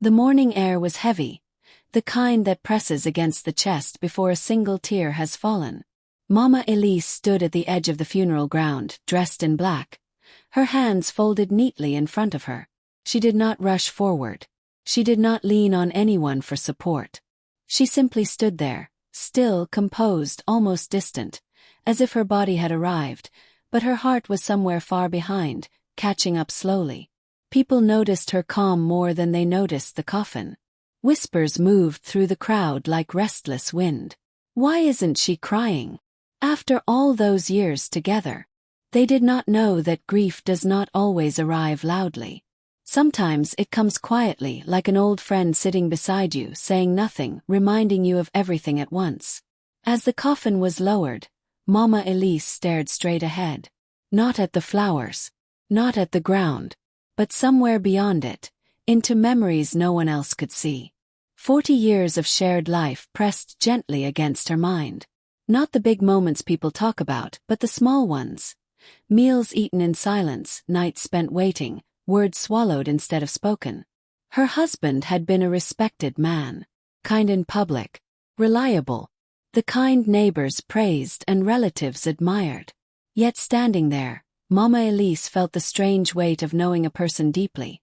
The morning air was heavy, the kind that presses against the chest before a single tear has fallen. Mama Elise stood at the edge of the funeral ground, dressed in black, her hands folded neatly in front of her. She did not rush forward. She did not lean on anyone for support. She simply stood there, still, composed, almost distant, as if her body had arrived, but her heart was somewhere far behind, catching up slowly. People noticed her calm more than they noticed the coffin. Whispers moved through the crowd like restless wind. Why isn't she crying? After all those years together. They did not know that grief does not always arrive loudly. Sometimes it comes quietly, like an old friend sitting beside you, saying nothing, reminding you of everything at once. As the coffin was lowered, Mama Elise stared straight ahead. Not at the flowers, not at the ground, but somewhere beyond it, into memories no one else could see. 40 years of shared life pressed gently against her mind. Not the big moments people talk about, but the small ones. Meals eaten in silence, nights spent waiting, words swallowed instead of spoken. Her husband had been a respected man, kind in public, reliable, the kind neighbors praised and relatives admired. Yet standing there, Mama Elise felt the strange weight of knowing a person deeply,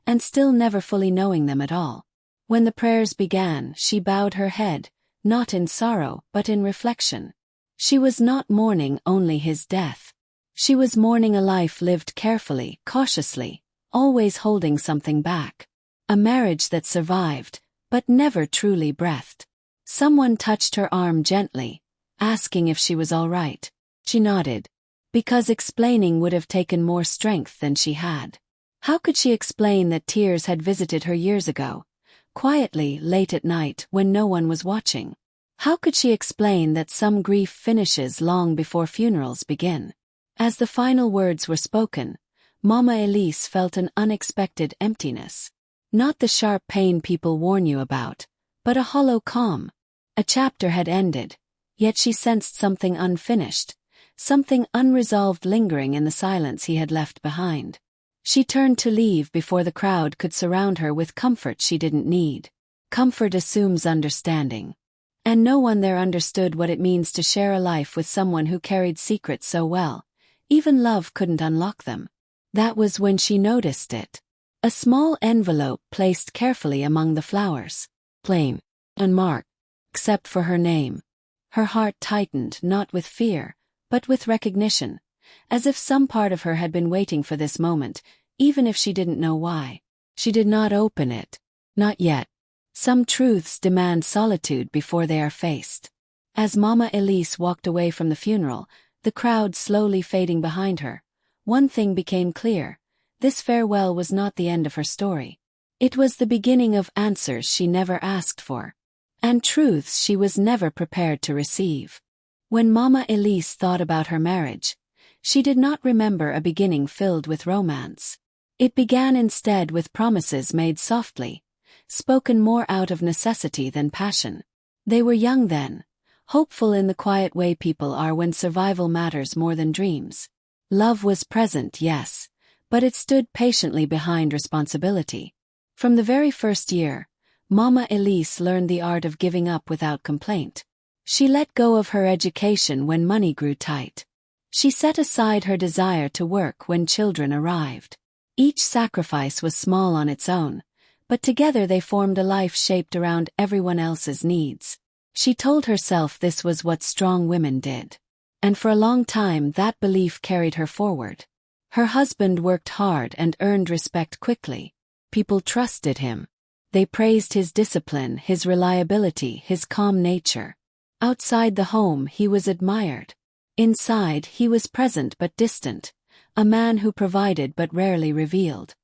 and still never fully knowing them at all. When the prayers began, she bowed her head, not in sorrow but in reflection. She was not mourning only his death. She was mourning a life lived carefully, cautiously, always holding something back. A marriage that survived, but never truly breathed. Someone touched her arm gently, asking if she was all right. She nodded, because explaining would have taken more strength than she had. How could she explain that tears had visited her years ago, quietly, late at night, when no one was watching? How could she explain that some grief finishes long before funerals begin? As the final words were spoken, Mama Elise felt an unexpected emptiness. Not the sharp pain people warn you about, but a hollow calm. A chapter had ended, yet she sensed something unfinished, something unresolved lingering in the silence he had left behind. She turned to leave before the crowd could surround her with comfort she didn't need. Comfort assumes understanding. And no one there understood what it means to share a life with someone who carried secrets so well. Even love couldn't unlock them. That was when she noticed it. A small envelope placed carefully among the flowers. Plain, unmarked, except for her name. Her heart tightened, not with fear, but with recognition, as if some part of her had been waiting for this moment, even if she didn't know why. She did not open it. Not yet. Some truths demand solitude before they are faced. As Mama Elise walked away from the funeral, the crowd slowly fading behind her, one thing became clear: this farewell was not the end of her story. It was the beginning of answers she never asked for, and truths she was never prepared to receive. When Mama Elise thought about her marriage, she did not remember a beginning filled with romance. It began instead with promises made softly, spoken more out of necessity than passion. They were young then, hopeful in the quiet way people are when survival matters more than dreams. Love was present, yes, but it stood patiently behind responsibility. From the very first year, Mama Elise learned the art of giving up without complaint. She let go of her education when money grew tight. She set aside her desire to work when children arrived. Each sacrifice was small on its own, but together they formed a life shaped around everyone else's needs. She told herself this was what strong women did. And for a long time that belief carried her forward. Her husband worked hard and earned respect quickly. People trusted him. They praised his discipline, his reliability, his calm nature. Outside the home he was admired. Inside he was present but distant, a man who provided but rarely revealed.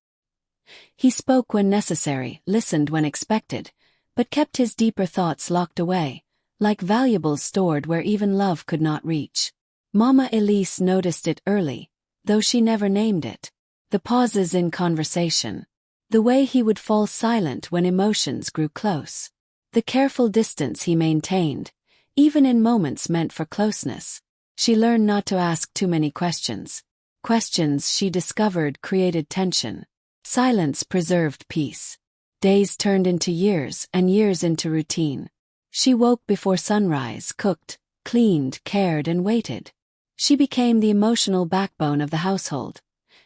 He spoke when necessary, listened when expected, but kept his deeper thoughts locked away, like valuables stored where even love could not reach. Mama Elise noticed it early, though she never named it. The pauses in conversation. The way he would fall silent when emotions grew close. The careful distance he maintained, even in moments meant for closeness. She learned not to ask too many questions. Questions, she discovered, created tension. Silence preserved peace. Days turned into years and years into routine. She woke before sunrise, cooked, cleaned, cared, and waited. She became the emotional backbone of the household.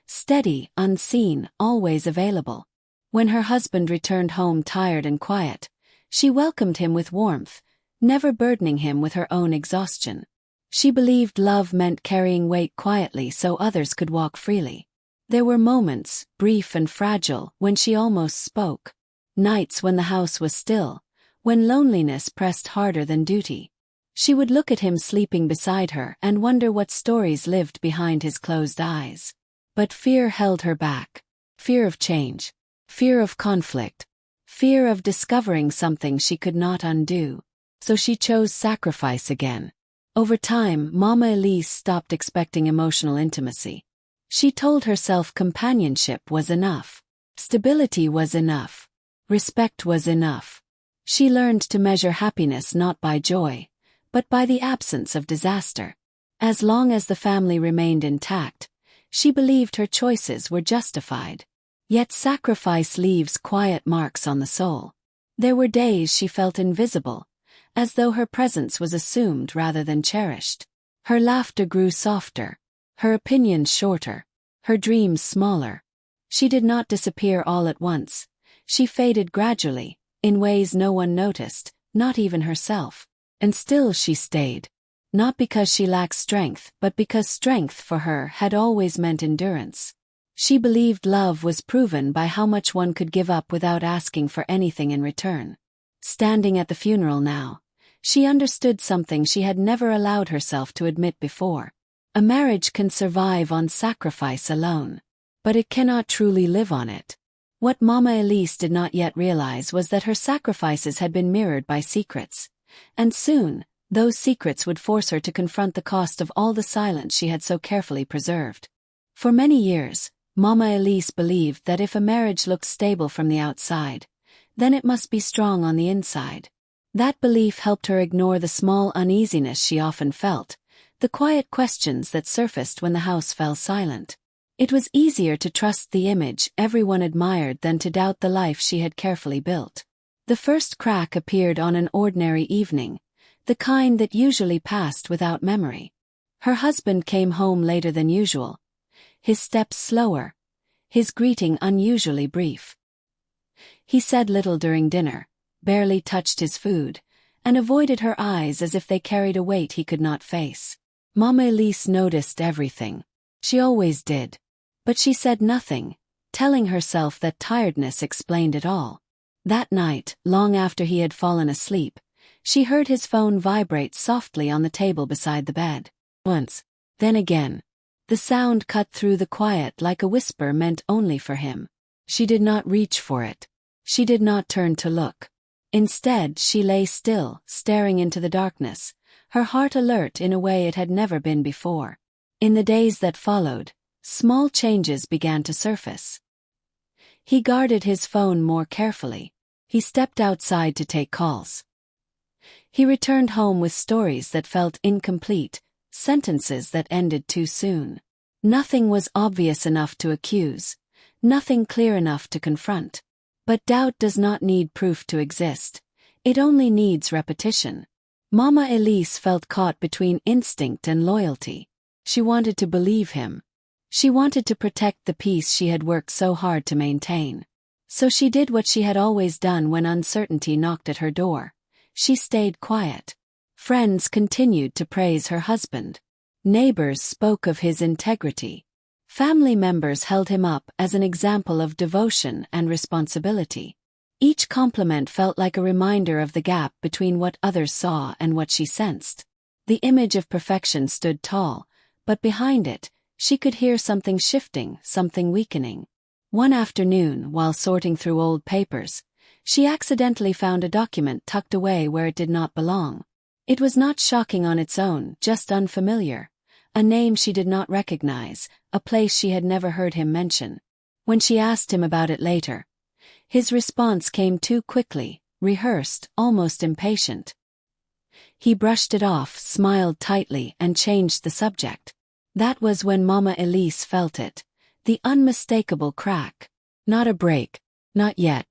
Steady, unseen, always available. When her husband returned home tired and quiet, she welcomed him with warmth, never burdening him with her own exhaustion. She believed love meant carrying weight quietly so others could walk freely. There were moments, brief and fragile, when she almost spoke. Nights when the house was still, when loneliness pressed harder than duty. She would look at him sleeping beside her and wonder what stories lived behind his closed eyes. But fear held her back. Fear of change. Fear of conflict. Fear of discovering something she could not undo. So she chose sacrifice again. Over time, Mama Elise stopped expecting emotional intimacy. She told herself companionship was enough. Stability was enough. Respect was enough. She learned to measure happiness not by joy, but by the absence of disaster. As long as the family remained intact, she believed her choices were justified. Yet sacrifice leaves quiet marks on the soul. There were days she felt invisible, as though her presence was assumed rather than cherished. Her laughter grew softer, her opinions shorter, her dreams smaller. She did not disappear all at once. She faded gradually, in ways no one noticed, not even herself. And still she stayed. Not because she lacked strength, but because strength for her had always meant endurance. She believed love was proven by how much one could give up without asking for anything in return. Standing at the funeral now, she understood something she had never allowed herself to admit before. A marriage can survive on sacrifice alone, but it cannot truly live on it. What Mama Elise did not yet realize was that her sacrifices had been mirrored by secrets. And soon, those secrets would force her to confront the cost of all the silence she had so carefully preserved. For many years, Mama Elise believed that if a marriage looked stable from the outside, then it must be strong on the inside. That belief helped her ignore the small uneasiness she often felt, the quiet questions that surfaced when the house fell silent. It was easier to trust the image everyone admired than to doubt the life she had carefully built. The first crack appeared on an ordinary evening, the kind that usually passed without memory. Her husband came home later than usual, his steps slower, his greeting unusually brief. He said little during dinner, barely touched his food, and avoided her eyes as if they carried a weight he could not face. Mama Elise noticed everything. She always did. But she said nothing, telling herself that tiredness explained it all. That night, long after he had fallen asleep, she heard his phone vibrate softly on the table beside the bed. Once, then again. The sound cut through the quiet like a whisper meant only for him. She did not reach for it. She did not turn to look. Instead, she lay still, staring into the darkness, her heart alert in a way it had never been before. In the days that followed, small changes began to surface. He guarded his phone more carefully. He stepped outside to take calls. He returned home with stories that felt incomplete, sentences that ended too soon. Nothing was obvious enough to accuse, nothing clear enough to confront. But doubt does not need proof to exist. It only needs repetition. Mama Elise felt caught between instinct and loyalty. She wanted to believe him. She wanted to protect the peace she had worked so hard to maintain. So she did what she had always done when uncertainty knocked at her door. She stayed quiet. Friends continued to praise her husband. Neighbors spoke of his integrity. Family members held him up as an example of devotion and responsibility. Each compliment felt like a reminder of the gap between what others saw and what she sensed. The image of perfection stood tall, but behind it, she could hear something shifting, something weakening. One afternoon, while sorting through old papers, she accidentally found a document tucked away where it did not belong. It was not shocking on its own, just unfamiliar. A name she did not recognize, a place she had never heard him mention. When she asked him about it later, his response came too quickly, rehearsed, almost impatient. He brushed it off, smiled tightly, and changed the subject. That was when Mama Elise felt it, the unmistakable crack. Not a break, not yet.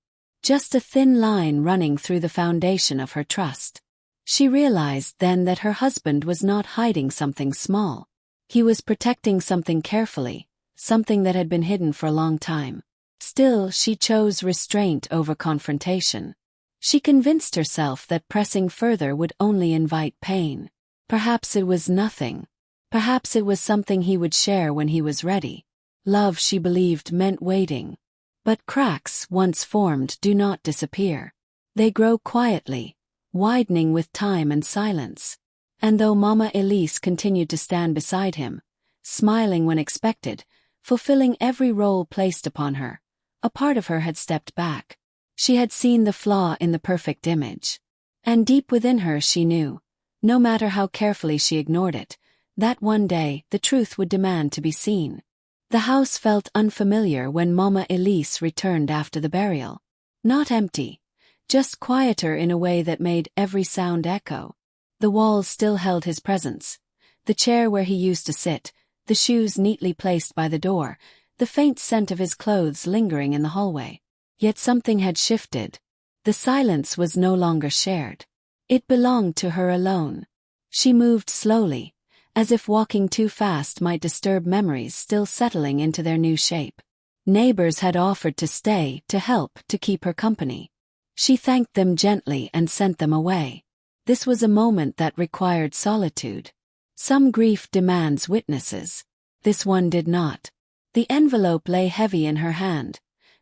just a thin line running through the foundation of her trust. She realized then that her husband was not hiding something small. He was protecting something carefully, something that had been hidden for a long time. Still, she chose restraint over confrontation. She convinced herself that pressing further would only invite pain. Perhaps it was nothing. Perhaps it was something he would share when he was ready. Love, she believed, meant waiting. But cracks, once formed, do not disappear. They grow quietly, widening with time and silence. And though Mama Elise continued to stand beside him, smiling when expected, fulfilling every role placed upon her, a part of her had stepped back. She had seen the flaw in the perfect image. And deep within her she knew, no matter how carefully she ignored it, that one day the truth would demand to be seen. The house felt unfamiliar when Mama Elise returned after the burial. Not empty, just quieter in a way that made every sound echo. The walls still held his presence. The chair where he used to sit, the shoes neatly placed by the door, the faint scent of his clothes lingering in the hallway. Yet something had shifted. The silence was no longer shared. It belonged to her alone. She moved slowly, as if walking too fast might disturb memories still settling into their new shape. Neighbors had offered to stay, to help, to keep her company. She thanked them gently and sent them away. This was a moment that required solitude. Some grief demands witnesses. This one did not. The envelope lay heavy in her hand,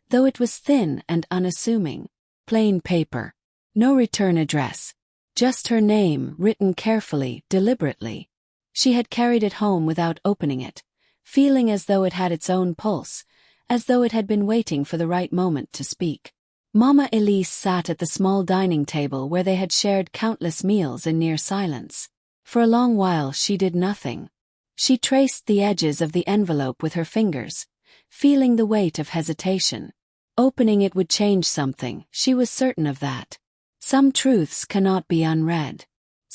though it was thin and unassuming. Plain paper. No return address. Just her name, written carefully, deliberately. She had carried it home without opening it, feeling as though it had its own pulse, as though it had been waiting for the right moment to speak. Mama Elise sat at the small dining table where they had shared countless meals in near silence. For a long while she did nothing. She traced the edges of the envelope with her fingers, feeling the weight of hesitation. Opening it would change something, she was certain of that. Some truths cannot be unread.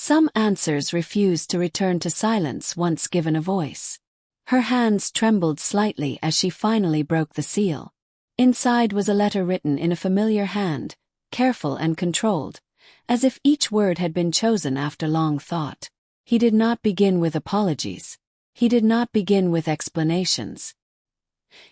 Some answers refuse to return to silence once given a voice. Her hands trembled slightly as she finally broke the seal. Inside was a letter written in a familiar hand, careful and controlled, as if each word had been chosen after long thought. He did not begin with apologies. He did not begin with explanations.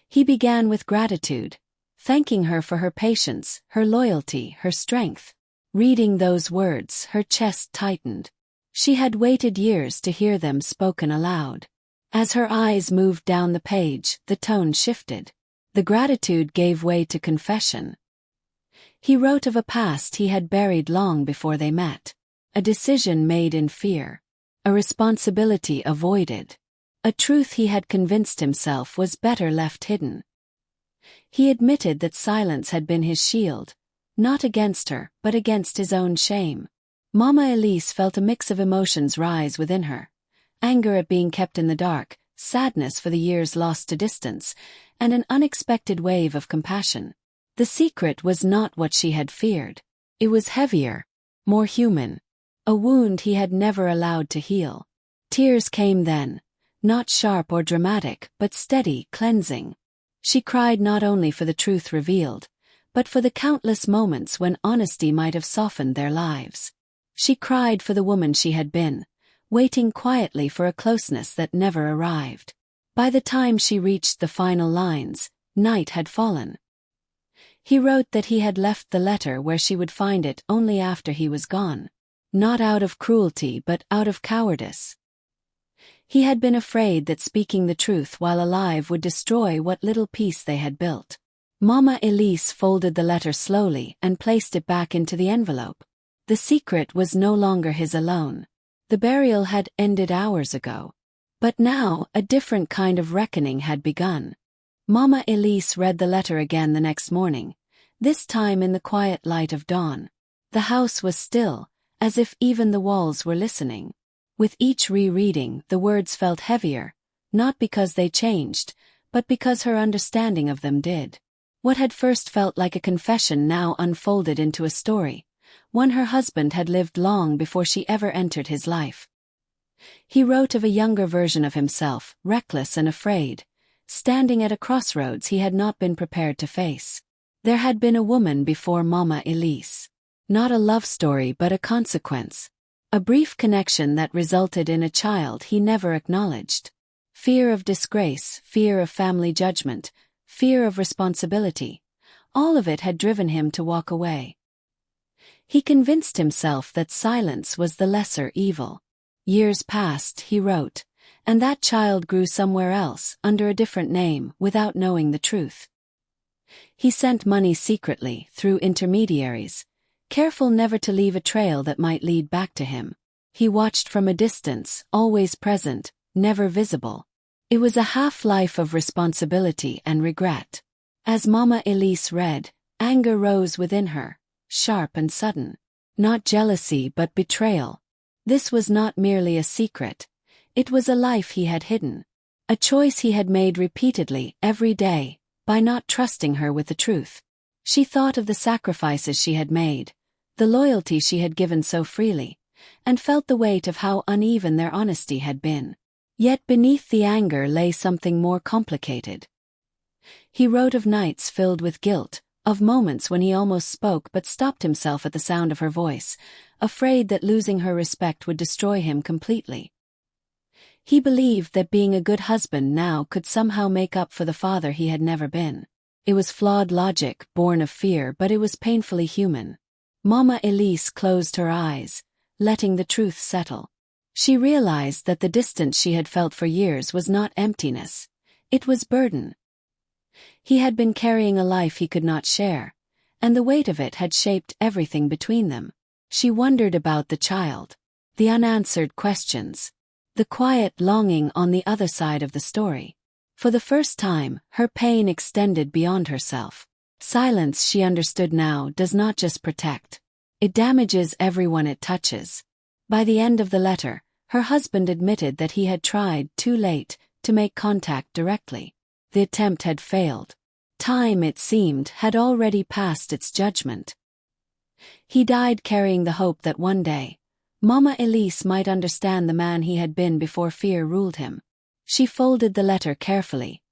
He began with gratitude, thanking her for her patience, her loyalty, her strength. Reading those words, her chest tightened. She had waited years to hear them spoken aloud. As her eyes moved down the page, the tone shifted. The gratitude gave way to confession. He wrote of a past he had buried long before they met. A decision made in fear. A responsibility avoided. A truth he had convinced himself was better left hidden. He admitted that silence had been his shield, not against her, but against his own shame. Mama Elise felt a mix of emotions rise within her. Anger at being kept in the dark, sadness for the years lost to distance, and an unexpected wave of compassion. The secret was not what she had feared. It was heavier, more human. A wound he had never allowed to heal. Tears came then, not sharp or dramatic, but steady, cleansing. She cried not only for the truth revealed, but for the countless moments when honesty might have softened their lives. She cried for the woman she had been, waiting quietly for a closeness that never arrived. By the time she reached the final lines, night had fallen. He wrote that he had left the letter where she would find it only after he was gone. Not out of cruelty but out of cowardice. He had been afraid that speaking the truth while alive would destroy what little peace they had built. Mama Elise folded the letter slowly and placed it back into the envelope. The secret was no longer his alone. The burial had ended hours ago. But now, a different kind of reckoning had begun. Mama Elise read the letter again the next morning, this time in the quiet light of dawn. The house was still, as if even the walls were listening. With each rereading, the words felt heavier, not because they changed, but because her understanding of them did. What had first felt like a confession now unfolded into a story, one her husband had lived long before she ever entered his life. He wrote of a younger version of himself, reckless and afraid, standing at a crossroads he had not been prepared to face. There had been a woman before Mama Elise. Not a love story but a consequence. A brief connection that resulted in a child he never acknowledged. Fear of disgrace, fear of family judgment, fear of responsibility. All of it had driven him to walk away. He convinced himself that silence was the lesser evil. Years passed, he wrote, and that child grew somewhere else, under a different name, without knowing the truth. He sent money secretly, through intermediaries, careful never to leave a trail that might lead back to him. He watched from a distance, always present, never visible. It was a half-life of responsibility and regret. As Mama Elise read, anger rose within her, sharp and sudden. Not jealousy but betrayal. This was not merely a secret. It was a life he had hidden. A choice he had made repeatedly, every day, by not trusting her with the truth. She thought of the sacrifices she had made, the loyalty she had given so freely, and felt the weight of how uneven their honesty had been. Yet beneath the anger lay something more complicated. He wrote of nights filled with guilt, of moments when he almost spoke but stopped himself at the sound of her voice, afraid that losing her respect would destroy him completely. He believed that being a good husband now could somehow make up for the father he had never been. It was flawed logic, born of fear, but it was painfully human. Mama Elise closed her eyes, letting the truth settle. She realized that the distance she had felt for years was not emptiness. It was burden. He had been carrying a life he could not share, and the weight of it had shaped everything between them. She wondered about the child, the unanswered questions, the quiet longing on the other side of the story. For the first time, her pain extended beyond herself. Silence, she understood now, does not just protect. It damages everyone it touches. By the end of the letter, her husband admitted that he had tried, too late, to make contact directly. The attempt had failed. Time, it seemed, had already passed its judgment. He died carrying the hope that one day, Mama Elise might understand the man he had been before fear ruled him. She folded the letter carefully,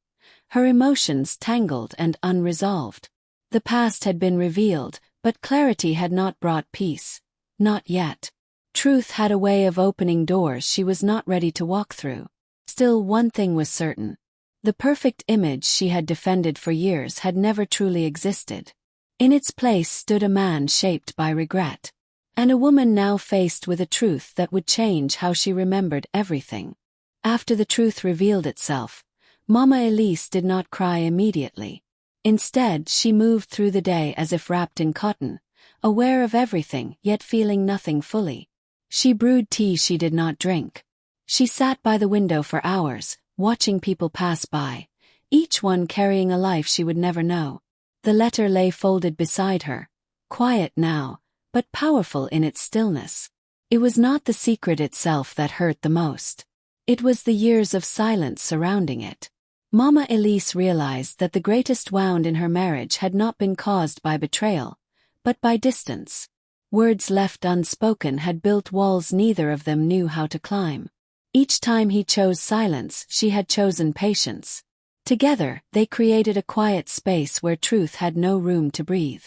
her emotions tangled and unresolved. The past had been revealed, but clarity had not brought peace. Not yet. Truth had a way of opening doors she was not ready to walk through. Still, one thing was certain. The perfect image she had defended for years had never truly existed. In its place stood a man shaped by regret, and a woman now faced with a truth that would change how she remembered everything. After the truth revealed itself, Mama Elise did not cry immediately. Instead, she moved through the day as if wrapped in cotton, aware of everything yet feeling nothing fully. She brewed tea she did not drink. She sat by the window for hours, watching people pass by, each one carrying a life she would never know. The letter lay folded beside her, quiet now, but powerful in its stillness. It was not the secret itself that hurt the most. It was the years of silence surrounding it. Mama Elise realized that the greatest wound in her marriage had not been caused by betrayal, but by distance. Words left unspoken had built walls neither of them knew how to climb. Each time he chose silence, she had chosen patience. Together, they created a quiet space where truth had no room to breathe.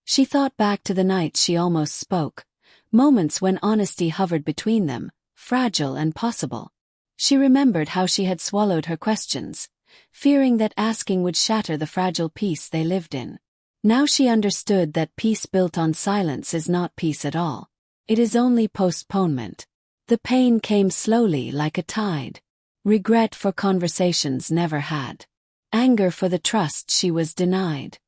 She thought back to the nights she almost spoke, moments when honesty hovered between them, fragile and possible. She remembered how she had swallowed her questions, fearing that asking would shatter the fragile peace they lived in. Now she understood that peace built on silence is not peace at all. It is only postponement. The pain came slowly like a tide. Regret for conversations never had. Anger for the trust she was denied.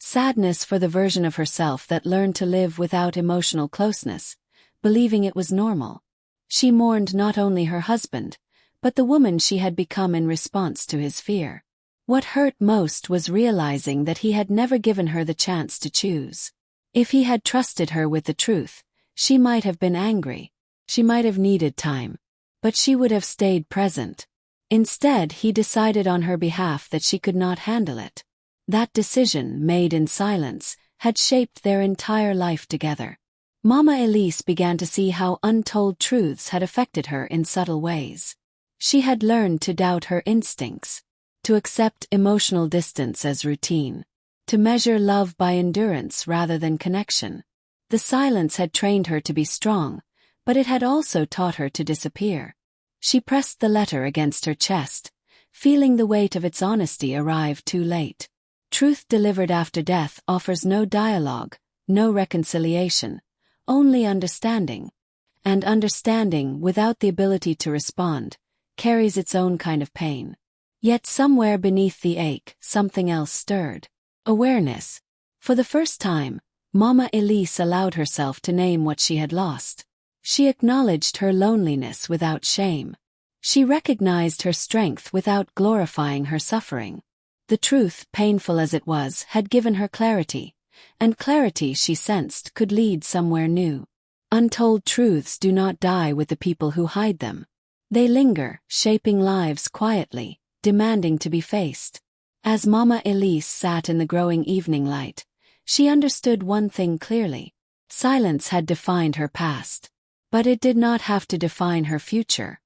Sadness for the version of herself that learned to live without emotional closeness, believing it was normal. She mourned not only her husband, but the woman she had become in response to his fear. What hurt most was realizing that he had never given her the chance to choose. If he had trusted her with the truth, she might have been angry. She might have needed time. But she would have stayed present. Instead, he decided on her behalf that she could not handle it. That decision, made in silence, had shaped their entire life together. Mama Elise began to see how untold truths had affected her in subtle ways. She had learned to doubt her instincts, to accept emotional distance as routine. to measure love by endurance rather than connection. The silence had trained her to be strong, but it had also taught her to disappear. She pressed the letter against her chest, feeling the weight of its honesty arrive too late. Truth delivered after death offers no dialogue, no reconciliation, only understanding. And understanding, without the ability to respond, carries its own kind of pain. Yet somewhere beneath the ache, something else stirred. Awareness. For the first time, Mama Elise allowed herself to name what she had lost. She acknowledged her loneliness without shame. She recognized her strength without glorifying her suffering. The truth, painful as it was, had given her clarity, and clarity, she sensed, could lead somewhere new. Untold truths do not die with the people who hide them. They linger, shaping lives quietly, demanding to be faced. As Mama Elise sat in the growing evening light, she understood one thing clearly. Silence had defined her past. But it did not have to define her future.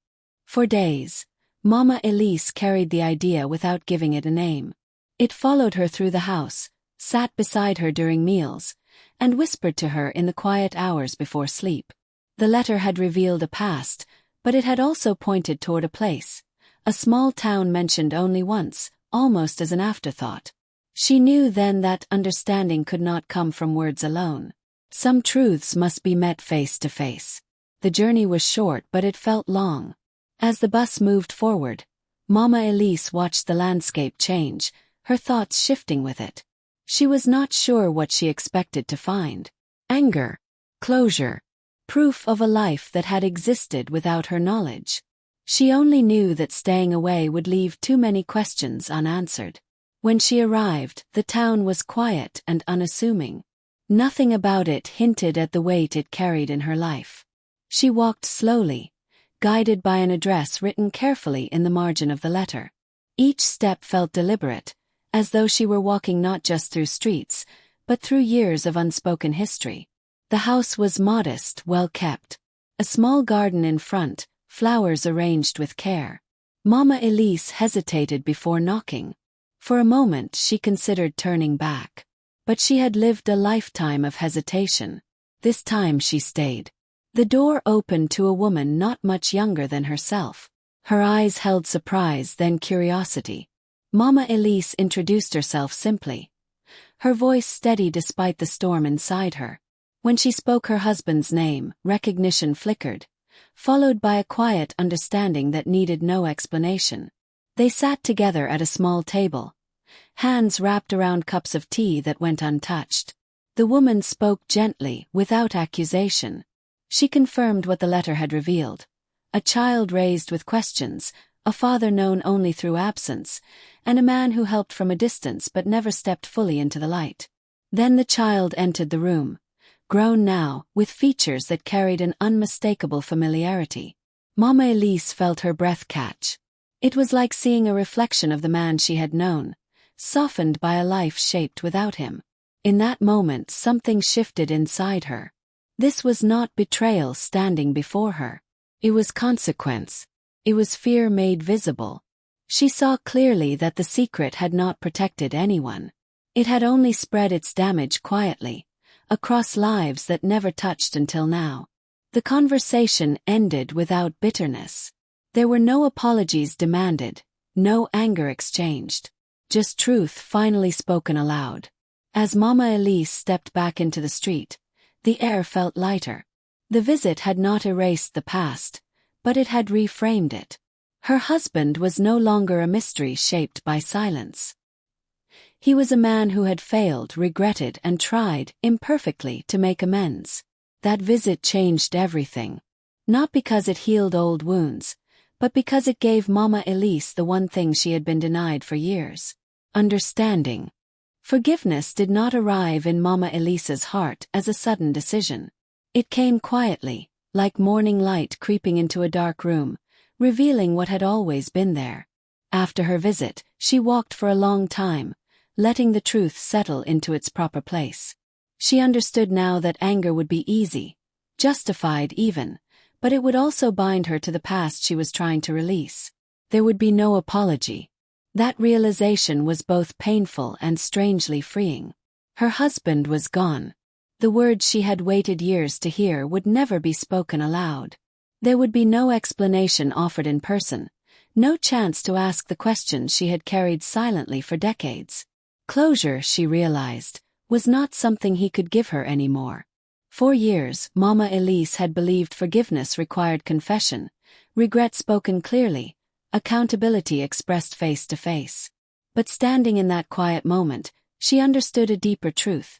For days, Mama Elise carried the idea without giving it a name. It followed her through the house, sat beside her during meals, and whispered to her in the quiet hours before sleep. The letter had revealed a past, but it had also pointed toward a place, a small town mentioned only once, almost as an afterthought. She knew then that understanding could not come from words alone. Some truths must be met face to face. The journey was short, but it felt long. As the bus moved forward, Mama Elise watched the landscape change, her thoughts shifting with it. She was not sure what she expected to find. Anger, closure, proof of a life that had existed without her knowledge. She only knew that staying away would leave too many questions unanswered. When she arrived, the town was quiet and unassuming. Nothing about it hinted at the weight it carried in her life. She walked slowly, guided by an address written carefully in the margin of the letter. Each step felt deliberate, as though she were walking not just through streets, but through years of unspoken history. The house was modest, well kept. A small garden in front, flowers arranged with care. Mama Elise hesitated before knocking. For a moment she considered turning back. But she had lived a lifetime of hesitation. This time she stayed. The door opened to a woman not much younger than herself. Her eyes held surprise, then curiosity. Mama Elise introduced herself simply, her voice steady despite the storm inside her. When she spoke her husband's name, recognition flickered, followed by a quiet understanding that needed no explanation. They sat together at a small table, hands wrapped around cups of tea that went untouched. The woman spoke gently, without accusation. She confirmed what the letter had revealed. A child raised with questions, a father known only through absence, and a man who helped from a distance but never stepped fully into the light. Then the child entered the room, grown now, with features that carried an unmistakable familiarity. Mama Elise felt her breath catch. It was like seeing a reflection of the man she had known, softened by a life shaped without him. In that moment something shifted inside her. This was not betrayal standing before her. It was consequence. It was fear made visible. She saw clearly that the secret had not protected anyone. It had only spread its damage quietly, across lives that never touched until now. The conversation ended without bitterness. There were no apologies demanded, no anger exchanged. Just truth finally spoken aloud. As Mama Elise stepped back into the street, the air felt lighter. The visit had not erased the past, but it had reframed it. Her husband was no longer a mystery shaped by silence. He was a man who had failed, regretted, and tried, imperfectly, to make amends. That visit changed everything. Not because it healed old wounds, but because it gave Mama Elise the one thing she had been denied for years: understanding. Forgiveness did not arrive in Mama Elise's heart as a sudden decision. It came quietly, like morning light creeping into a dark room, revealing what had always been there. After her visit, she walked for a long time, letting the truth settle into its proper place. She understood now that anger would be easy, justified even, but it would also bind her to the past she was trying to release. There would be no apology. That realization was both painful and strangely freeing. Her husband was gone. The words she had waited years to hear would never be spoken aloud. There would be no explanation offered in person, no chance to ask the questions she had carried silently for decades. Closure, she realized, was not something he could give her anymore. For years, Mama Elise had believed forgiveness required confession, regret spoken clearly, accountability expressed face to face. But standing in that quiet moment, she understood a deeper truth.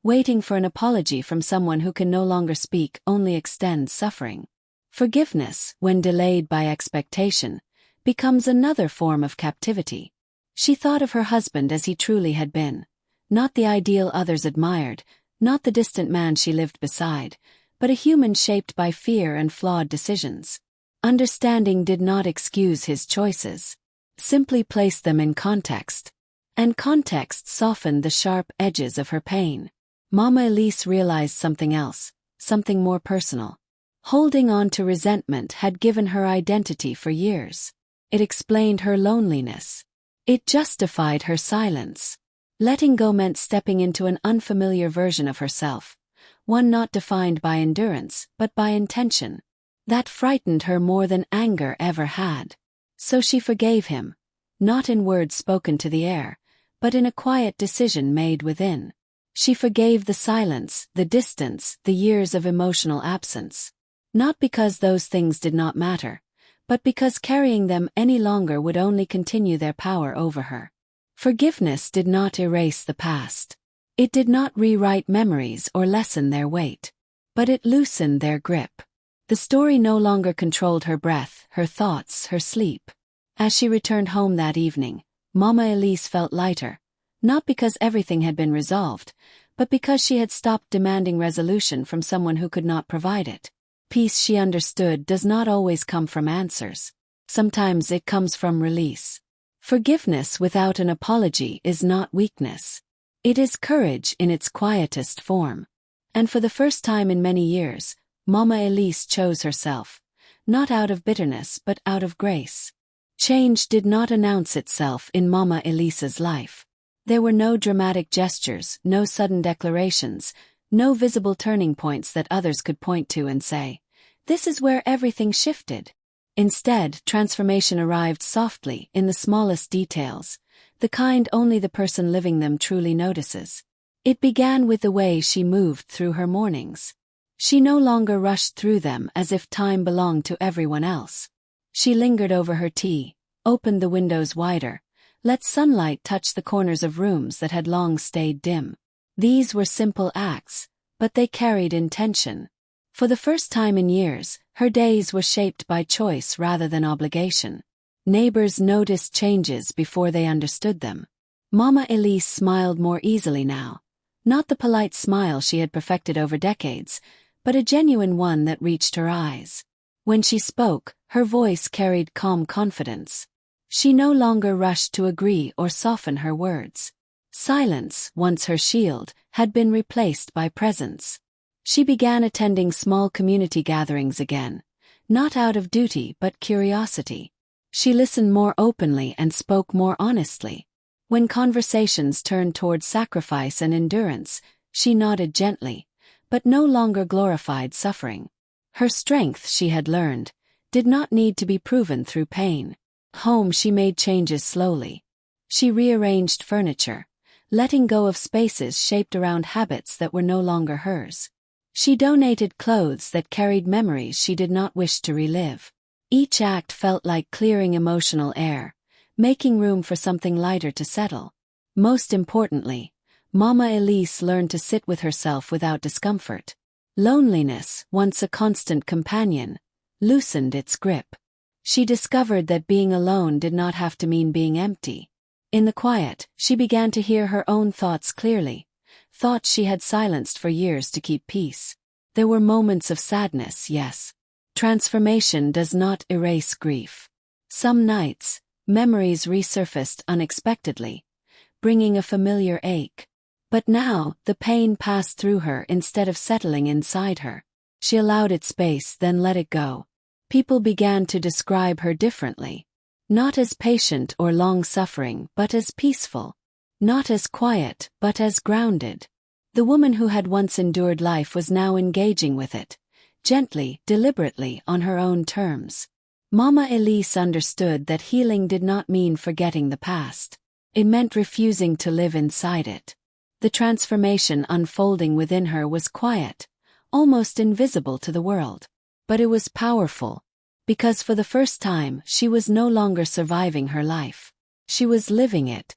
Waiting for an apology from someone who can no longer speak only extends suffering. Forgiveness, when delayed by expectation, becomes another form of captivity. She thought of her husband as he truly had been. Not the ideal others admired, not the distant man she lived beside, but a human shaped by fear and flawed decisions. Understanding did not excuse his choices. Simply placed them in context. And context softened the sharp edges of her pain. Mama Elise realized something else, something more personal. Holding on to resentment had given her identity for years. It explained her loneliness. It justified her silence. Letting go meant stepping into an unfamiliar version of herself, one not defined by endurance but by intention. That frightened her more than anger ever had. So she forgave him, not in words spoken to the air, but in a quiet decision made within. She forgave the silence, the distance, the years of emotional absence. Not because those things did not matter, but because carrying them any longer would only continue their power over her. Forgiveness did not erase the past. It did not rewrite memories or lessen their weight. But it loosened their grip. The story no longer controlled her breath, her thoughts, her sleep. As she returned home that evening, Mama Elise felt lighter, not because everything had been resolved, but because she had stopped demanding resolution from someone who could not provide it. Peace, she understood, does not always come from answers. Sometimes it comes from release. Forgiveness without an apology is not weakness. It is courage in its quietest form. And for the first time in many years, Mama Elise chose herself, not out of bitterness but out of grace. Change did not announce itself in Mama Elise's life. There were no dramatic gestures, no sudden declarations, no visible turning points that others could point to and say, "This is where everything shifted." Instead, transformation arrived softly in the smallest details, the kind only the person living them truly notices. It began with the way she moved through her mornings. She no longer rushed through them as if time belonged to everyone else. She lingered over her tea, opened the windows wider, let sunlight touch the corners of rooms that had long stayed dim. These were simple acts, but they carried intention. For the first time in years, her days were shaped by choice rather than obligation. Neighbors noticed changes before they understood them. Mama Elise smiled more easily now. Not the polite smile she had perfected over decades, but a genuine one that reached her eyes. When she spoke, her voice carried calm confidence. She no longer rushed to agree or soften her words. Silence, once her shield, had been replaced by presence. She began attending small community gatherings again, not out of duty but curiosity. She listened more openly and spoke more honestly. When conversations turned toward sacrifice and endurance, she nodded gently, but no longer glorified suffering. Her strength, she had learned, did not need to be proven through pain. Home, she made changes slowly. She rearranged furniture, letting go of spaces shaped around habits that were no longer hers. She donated clothes that carried memories she did not wish to relive. Each act felt like clearing emotional air, making room for something lighter to settle. Most importantly, Mama Elise learned to sit with herself without discomfort. Loneliness, once a constant companion, loosened its grip. She discovered that being alone did not have to mean being empty. In the quiet, she began to hear her own thoughts clearly, thoughts she had silenced for years to keep peace. There were moments of sadness, yes. Transformation does not erase grief. Some nights, memories resurfaced unexpectedly, bringing a familiar ache. But now, the pain passed through her instead of settling inside her. She allowed it space, then let it go. People began to describe her differently. Not as patient or long-suffering, but as peaceful. Not as quiet, but as grounded. The woman who had once endured life was now engaging with it, gently, deliberately, on her own terms. Mama Elise understood that healing did not mean forgetting the past. It meant refusing to live inside it. The transformation unfolding within her was quiet, almost invisible to the world. But it was powerful, because for the first time she was no longer surviving her life. She was living it.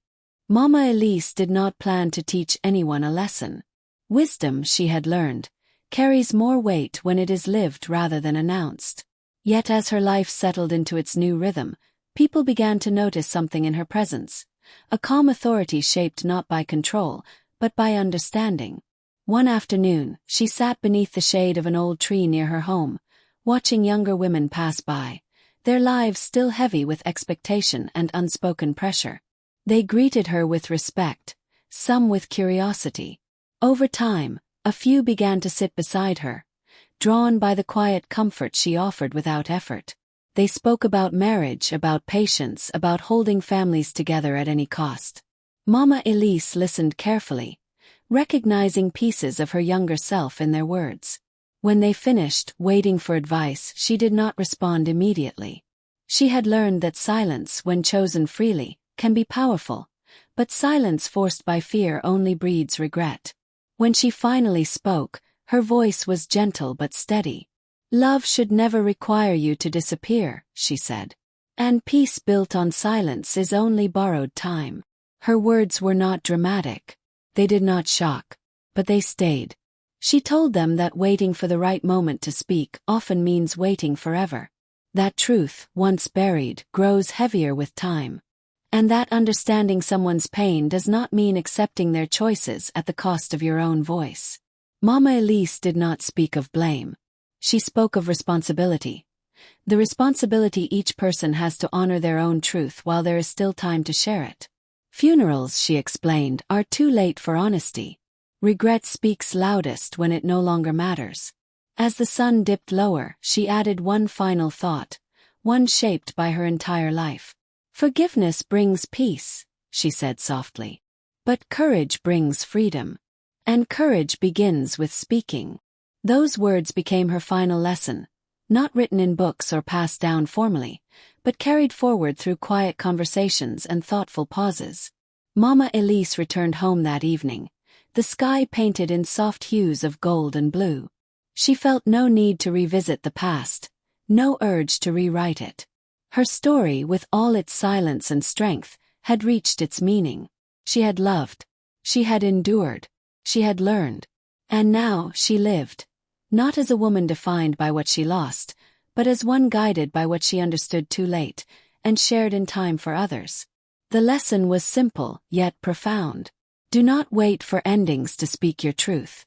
Mama Elise did not plan to teach anyone a lesson. Wisdom, she had learned, carries more weight when it is lived rather than announced. Yet as her life settled into its new rhythm, people began to notice something in her presence, a calm authority shaped not by control, but by understanding. One afternoon, she sat beneath the shade of an old tree near her home, watching younger women pass by, their lives still heavy with expectation and unspoken pressure. They greeted her with respect, some with curiosity. Over time, a few began to sit beside her, drawn by the quiet comfort she offered without effort. They spoke about marriage, about patience, about holding families together at any cost. Mama Elise listened carefully, recognizing pieces of her younger self in their words. When they finished, waiting for advice, she did not respond immediately. She had learned that silence, when chosen freely, can be powerful, but silence forced by fear only breeds regret. When she finally spoke, her voice was gentle but steady. "Love should never require you to disappear," she said. "And peace built on silence is only borrowed time." Her words were not dramatic. They did not shock, but they stayed. She told them that waiting for the right moment to speak often means waiting forever. That truth, once buried, grows heavier with time. And that understanding someone's pain does not mean accepting their choices at the cost of your own voice. Mama Elise did not speak of blame. She spoke of responsibility. The responsibility each person has to honor their own truth while there is still time to share it. Funerals, she explained, are too late for honesty. Regret speaks loudest when it no longer matters. As the sun dipped lower, she added one final thought, one shaped by her entire life. "Forgiveness brings peace," she said softly. "But courage brings freedom. And courage begins with speaking." Those words became her final lesson, not written in books or passed down formally, but carried forward through quiet conversations and thoughtful pauses. Mama Elise returned home that evening, the sky painted in soft hues of gold and blue. She felt no need to revisit the past, no urge to rewrite it. Her story, with all its silence and strength, had reached its meaning. She had loved. She had endured. She had learned. And now she lived, not as a woman defined by what she lost, but as one guided by what she understood too late, and shared in time for others. The lesson was simple, yet profound. Do not wait for endings to speak your truth.